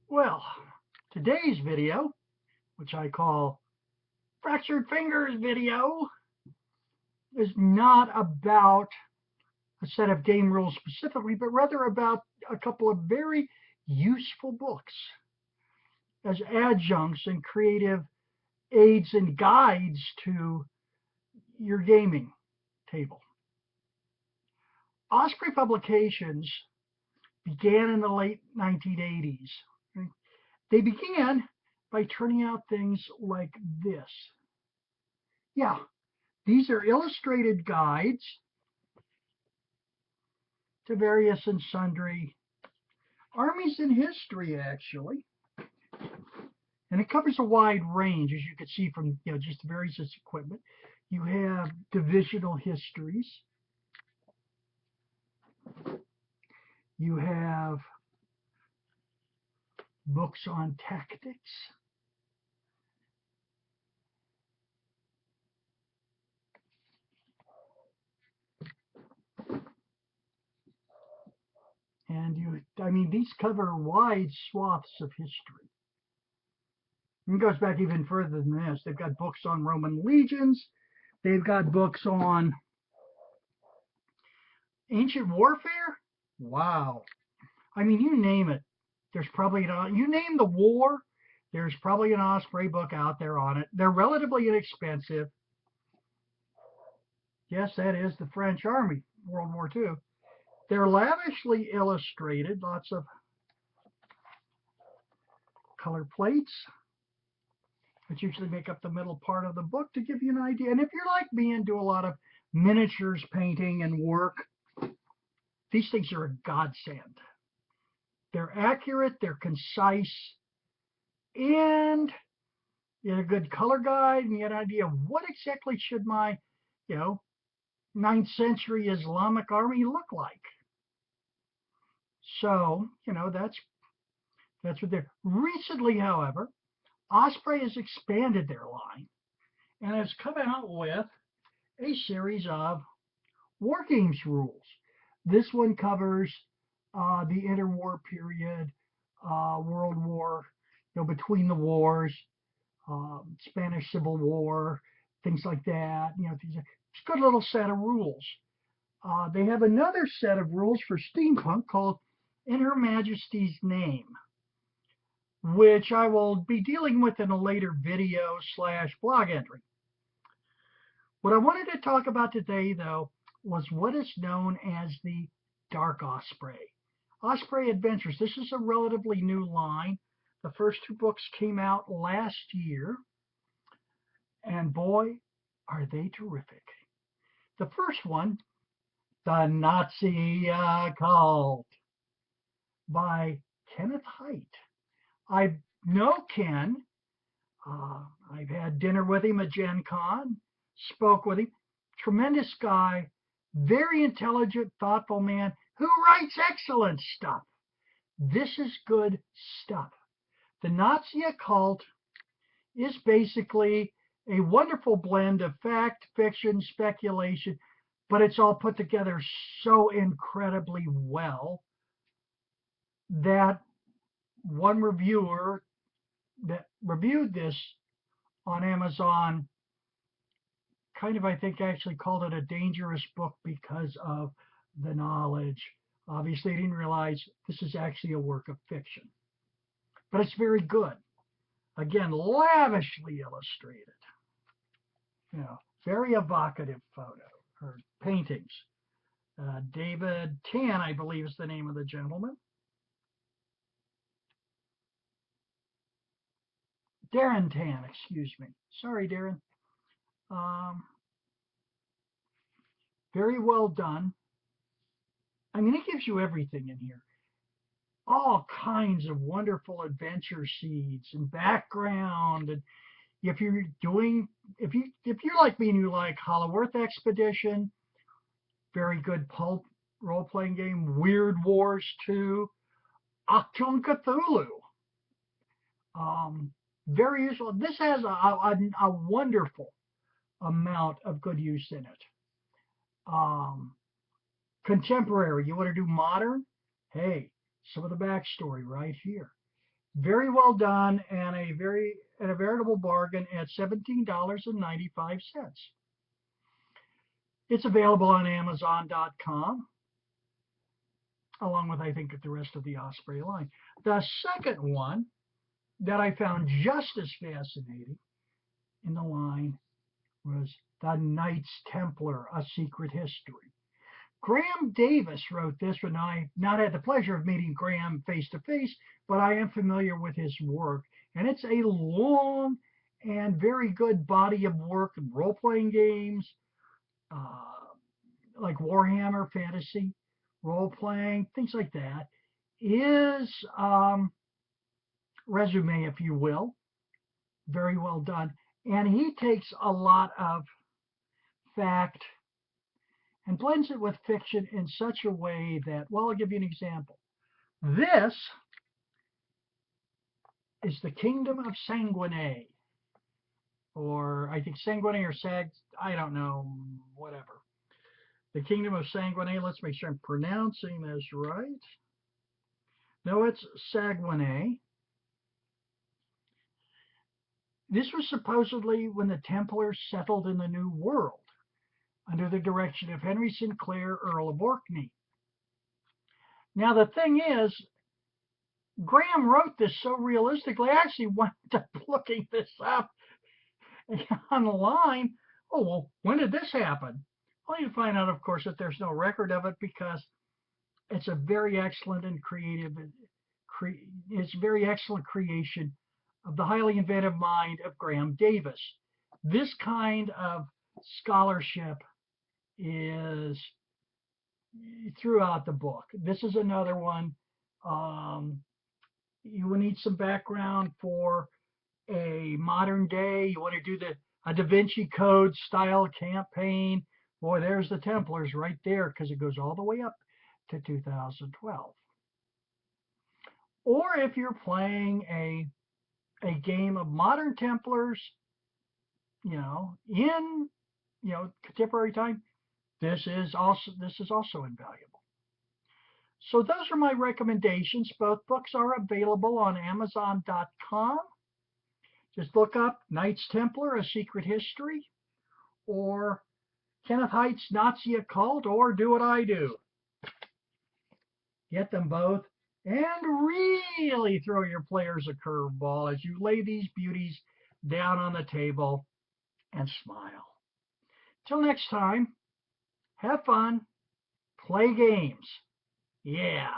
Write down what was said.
Well, today's video, which I call Fractured Fingers video, is not about a set of game rules specifically, but rather about a couple of very useful books as adjuncts and creative aids and guides to your gaming table. Osprey Publications began in the late 1980s. They began by turning out things like this. Yeah, these are illustrated guides to various and sundry armies in history, actually. And it covers a wide range, as you can see from just the various equipment. You have divisional histories. You have books on tactics. And these cover wide swaths of history. And it goes back even further than this. They've got books on Roman legions. They've got books on ancient warfare. Wow. You name it. There's probably you name the war, there's probably an Osprey book out there on it. They're relatively inexpensive. Yes, that is the French Army, World War II. They're lavishly illustrated, lots of color plates, which usually make up the middle part of the book to give you an idea. And if you're like me and do a lot of miniatures painting and work, these things are a godsend. They're accurate, they're concise, and a good color guide, and you get an idea of what exactly should my, 9th century Islamic army look like. So, that's what they're. Recently, however, Osprey has expanded their line and has come out with a series of war games rules. This one covers the interwar period, World War, between the wars, Spanish Civil War, things like that. It's a good little set of rules. They have another set of rules for steampunk called In Her Majesty's Name, which I will be dealing with in a later video / blog entry. What I wanted to talk about today, though, was what is known as the Dark Osprey. Osprey Adventures. This is a relatively new line. The first 2 books came out last year, and boy, are they terrific. The first one, The Nazi Occult, by Kenneth Haidt. I know Ken. I've had dinner with him at Gen Con, spoke with him. Tremendous guy, very intelligent, thoughtful man who writes excellent stuff. This is good stuff. The Nazi Occult is basically a wonderful blend of fact, fiction, speculation, but it's all put together so incredibly well that one reviewer that reviewed this on Amazon I think actually called it a dangerous book because of the knowledge. Obviously, he didn't realize this is actually a work of fiction. But it's very good. Again, lavishly illustrated. Very evocative photo or paintings. David Tan, I believe, is the name of the gentleman. Darren Tan, excuse me. Sorry, Darren. Very well done. It gives you everything in here. All kinds of wonderful adventure seeds and background. And if you're like me and you like Hollow Earth Expedition, very good pulp role-playing game. Weird Wars 2, Occult Cthulhu. Very useful. This has a wonderful amount of good use in it. Contemporary. You want to do modern? Hey, some of the backstory right here. Very well done and a veritable bargain at $17.95. It's available on Amazon.com, along with, I think, the rest of the Osprey line. The second one that I found just as fascinating in the line was The Knights Templar, A Secret History. Graham Davis wrote this, and I've not had the pleasure of meeting Graham face to face, but I am familiar with his work. And it's a long and very good body of work in role-playing games, like Warhammer Fantasy, role-playing, things like that. His resume, if you will, very well done. And he takes a lot of fact and blends it with fiction in such a way that, well, I'll give you an example. This is the Kingdom of Sanguinay, or I think Sanguinay or Sag, I don't know, whatever. The Kingdom of Sanguinay, let's make sure I'm pronouncing this right. No, it's Sanguinay. This was supposedly when the Templars settled in the New World under the direction of Henry Sinclair, Earl of Orkney. Now, the thing is, Graham wrote this so realistically. I actually wound up looking this up online. Oh, well, when did this happen? Well, you find out, of course, that there's no record of it because it's a very excellent and creative, it's a very excellent creation of the highly inventive mind of Graham Davis. This kind of scholarship is throughout the book. This is another one. You will need some background for a modern day. You want to do a Da Vinci Code style campaign. Boy, there's the Templars right there because it goes all the way up to 2012. Or if you're playing a game of modern Templars, in contemporary time, this is also invaluable. So those are my recommendations. Both books are available on Amazon.com. Just look up Knights Templar, A Secret History, or Kenneth Haight's Nazi Occult, or do what I do. Get them both and really throw your players a curveball as you lay these beauties down on the table and smile. Till next time, have fun, play games. Yeah.